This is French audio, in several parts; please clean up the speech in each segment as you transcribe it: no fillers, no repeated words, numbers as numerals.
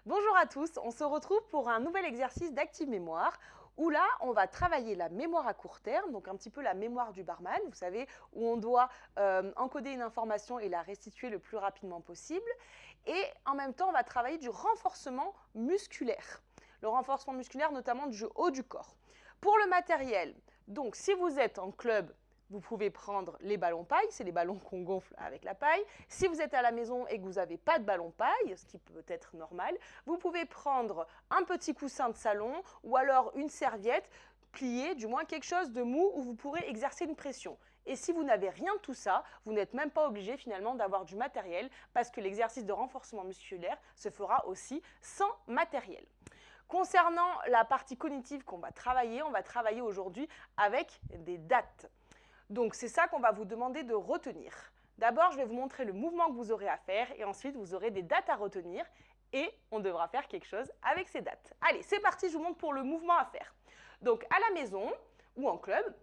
Bonjour à tous, on se retrouve pour un nouvel exercice d'active mémoire où là, on va travailler la mémoire à court terme, donc un petit peu la mémoire du barman, vous savez, où on doit encoder une information et la restituer le plus rapidement possible. Et en même temps, on va travailler du renforcement musculaire. Le renforcement musculaire, notamment du haut du corps. Pour le matériel, donc si vous êtes en club, vous pouvez prendre les ballons paille, c'est les ballons qu'on gonfle avec la paille. Si vous êtes à la maison et que vous n'avez pas de ballon paille, ce qui peut être normal, vous pouvez prendre un petit coussin de salon ou alors une serviette pliée, du moins quelque chose de mou où vous pourrez exercer une pression. Et si vous n'avez rien de tout ça, vous n'êtes même pas obligé finalement d'avoir du matériel parce que l'exercice de renforcement musculaire se fera aussi sans matériel. Concernant la partie cognitive qu'on va travailler, on va travailler aujourd'hui avec des dates. Donc, c'est ça qu'on va vous demander de retenir. D'abord, je vais vous montrer le mouvement que vous aurez à faire et ensuite, vous aurez des dates à retenir et on devra faire quelque chose avec ces dates. Allez, c'est parti, je vous montre pour le mouvement à faire. Donc, à la maison ou en club,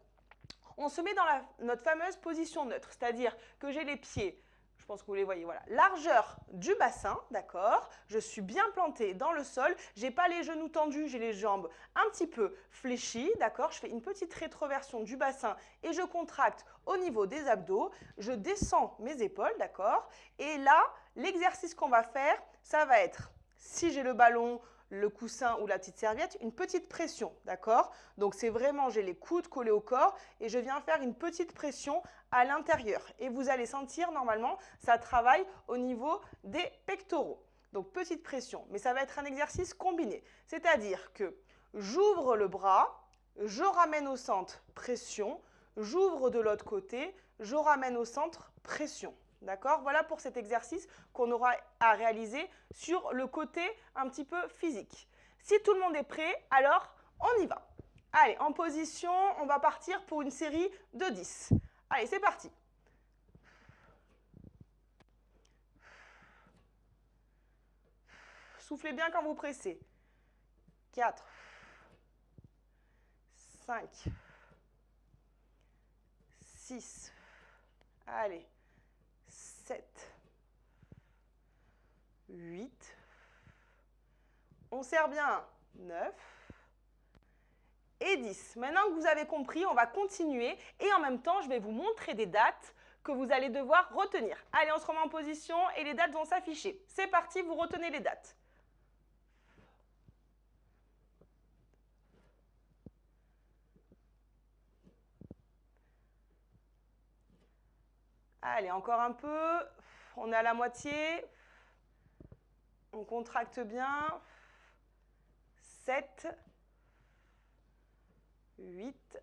on se met dans notre fameuse position neutre, c'est-à-dire que j'ai les pieds, je pense que vous les voyez, voilà, largeur du bassin, d'accord, je suis bien plantée dans le sol, je n'ai pas les genoux tendus, j'ai les jambes un petit peu fléchies, d'accord, je fais une petite rétroversion du bassin et je contracte au niveau des abdos, je descends mes épaules, d'accord, et là, l'exercice qu'on va faire, ça va être, si j'ai le ballon, le coussin ou la petite serviette, une petite pression, d'accord? Donc c'est vraiment, j'ai les coudes collés au corps et je viens faire une petite pression à l'intérieur. Et vous allez sentir, normalement, ça travaille au niveau des pectoraux. Donc petite pression, mais ça va être un exercice combiné. C'est-à-dire que j'ouvre le bras, je ramène au centre, pression, j'ouvre de l'autre côté, je ramène au centre, pression. D'accord? Voilà pour cet exercice qu'on aura à réaliser sur le côté un petit peu physique. Si tout le monde est prêt, alors on y va. Allez, en position, on va partir pour une série de 10. Allez, c'est parti. Soufflez bien quand vous pressez. 4, 5, 6, allez, 7, 8, on serre bien, 9 et 10. Maintenant que vous avez compris, on va continuer et en même temps, je vais vous montrer des dates que vous allez devoir retenir. Allez, on se remet en position et les dates vont s'afficher. C'est parti, vous retenez les dates. Allez, encore un peu. On est à la moitié. On contracte bien. 7, 8.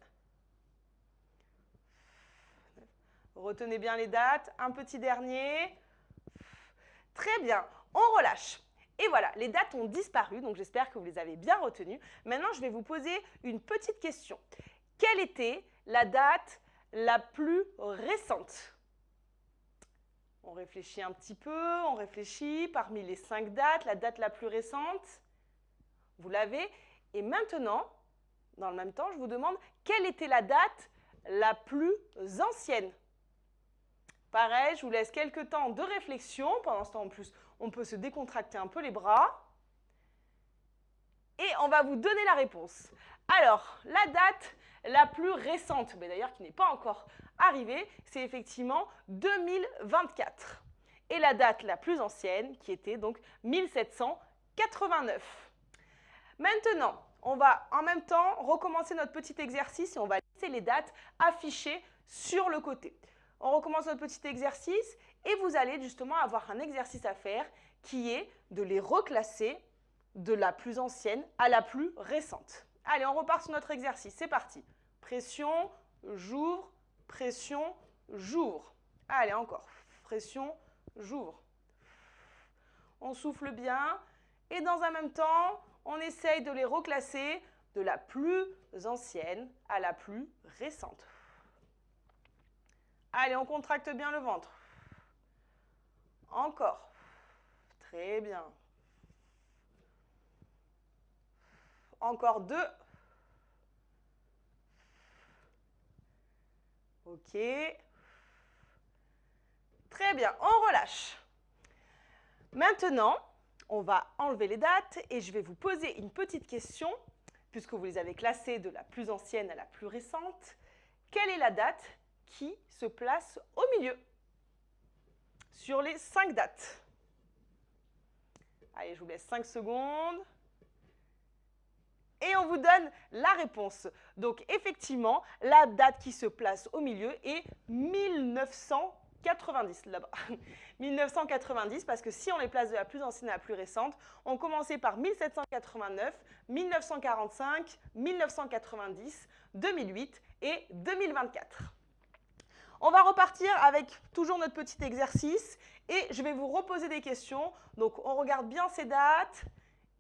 Retenez bien les dates. Un petit dernier. Très bien. On relâche. Et voilà, les dates ont disparu, donc j'espère que vous les avez bien retenues. Maintenant, je vais vous poser une petite question. Quelle était la date la plus récente ? On réfléchit un petit peu, on réfléchit parmi les 5 dates, la date la plus récente, vous l'avez. Et maintenant, dans le même temps, je vous demande quelle était la date la plus ancienne. Pareil, je vous laisse quelques temps de réflexion. Pendant ce temps, en plus, on peut se décontracter un peu les bras. Et on va vous donner la réponse. Alors, la date la plus récente, mais d'ailleurs qui n'est pas encore arrivée, c'est effectivement 2024. Et la date la plus ancienne, qui était donc 1789. Maintenant, on va en même temps recommencer notre petit exercice et on va laisser les dates affichées sur le côté. On recommence notre petit exercice et vous allez justement avoir un exercice à faire qui est de les reclasser de la plus ancienne à la plus récente. Allez, on repart sur notre exercice. C'est parti. Pression, j'ouvre, pression, j'ouvre. Allez, encore. Pression, j'ouvre. On souffle bien et dans un même temps, on essaye de les reclasser de la plus ancienne à la plus récente. Allez, on contracte bien le ventre. Encore. Très bien. Encore 2. Ok. Très bien, on relâche. Maintenant, on va enlever les dates et je vais vous poser une petite question, puisque vous les avez classées de la plus ancienne à la plus récente. Quelle est la date qui se place au milieu sur les 5 dates? Allez, je vous laisse 5 secondes. Et on vous donne la réponse. Donc, effectivement, la date qui se place au milieu est 1990, là-bas. 1990, parce que si on les place de la plus ancienne à la plus récente, on commençait par 1789, 1945, 1990, 2008 et 2024. On va repartir avec toujours notre petit exercice et je vais vous reposer des questions. Donc, on regarde bien ces dates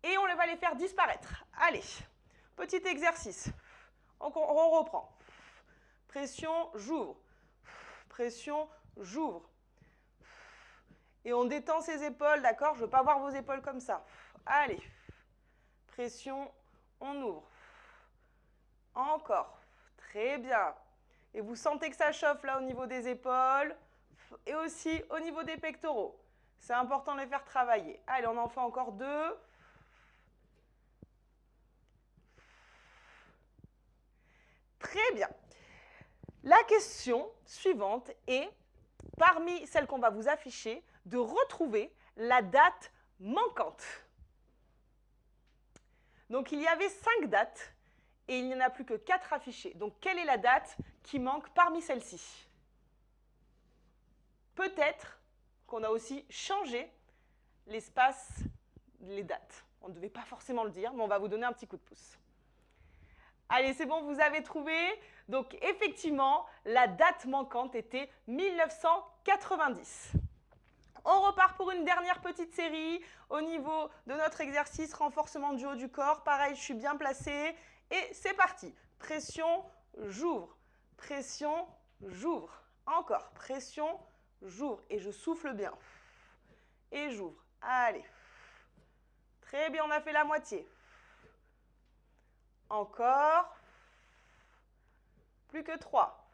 et on va les faire disparaître. Allez, petit exercice. On reprend. Pression, j'ouvre. Pression, j'ouvre. Et on détend ses épaules, d'accord? Je ne veux pas voir vos épaules comme ça. Allez. Pression, on ouvre. Encore. Très bien. Et vous sentez que ça chauffe là au niveau des épaules et aussi au niveau des pectoraux. C'est important de les faire travailler. Allez, on en fait encore 2. Très bien. La question suivante est, parmi celles qu'on va vous afficher, de retrouver la date manquante. Donc, il y avait 5 dates et il n'y en a plus que 4 affichées. Donc, quelle est la date qui manque parmi celles-ci? Peut-être qu'on a aussi changé l'espace, les dates. On ne devait pas forcément le dire, mais on va vous donner un petit coup de pouce. Allez, c'est bon, vous avez trouvé. Donc, effectivement, la date manquante était 1990. On repart pour une dernière petite série au niveau de notre exercice renforcement du haut du corps. Pareil, je suis bien placée et c'est parti. Pression, j'ouvre. Pression, j'ouvre. Encore, pression, j'ouvre et je souffle bien. Et j'ouvre. Allez. Très bien, on a fait la moitié. Encore. Plus que 3.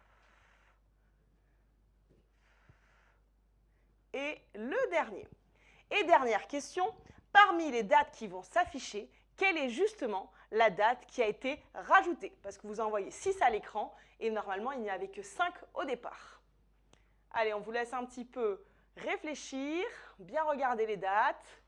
Et le dernier. Et dernière question, parmi les dates qui vont s'afficher, quelle est justement la date qui a été rajoutée? Parce que vous en voyez 6 à l'écran et normalement, il n'y avait que 5 au départ. Allez, on vous laisse un petit peu réfléchir, bien regarder les dates.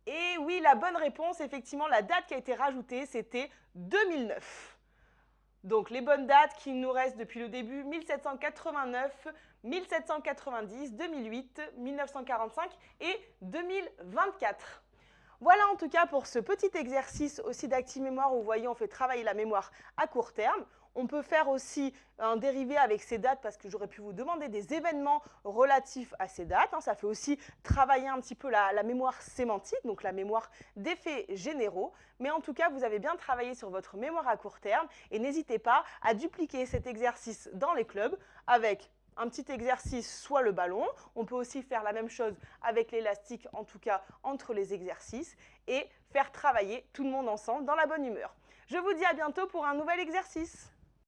Et oui, la bonne réponse, effectivement, la date qui a été rajoutée, c'était 2009. Donc, les bonnes dates qui nous restent depuis le début, 1789, 1790, 2008, 1945 et 2024. Voilà en tout cas pour ce petit exercice aussi d'ActiMémoire où vous voyez, on fait travailler la mémoire à court terme. On peut faire aussi un dérivé avec ces dates parce que j'aurais pu vous demander des événements relatifs à ces dates. Ça fait aussi travailler un petit peu la mémoire sémantique, donc la mémoire d'effets généraux. Mais en tout cas, vous avez bien travaillé sur votre mémoire à court terme et n'hésitez pas à dupliquer cet exercice dans les clubs avec un petit exercice, soit le ballon. On peut aussi faire la même chose avec l'élastique, en tout cas entre les exercices, et faire travailler tout le monde ensemble dans la bonne humeur. Je vous dis à bientôt pour un nouvel exercice.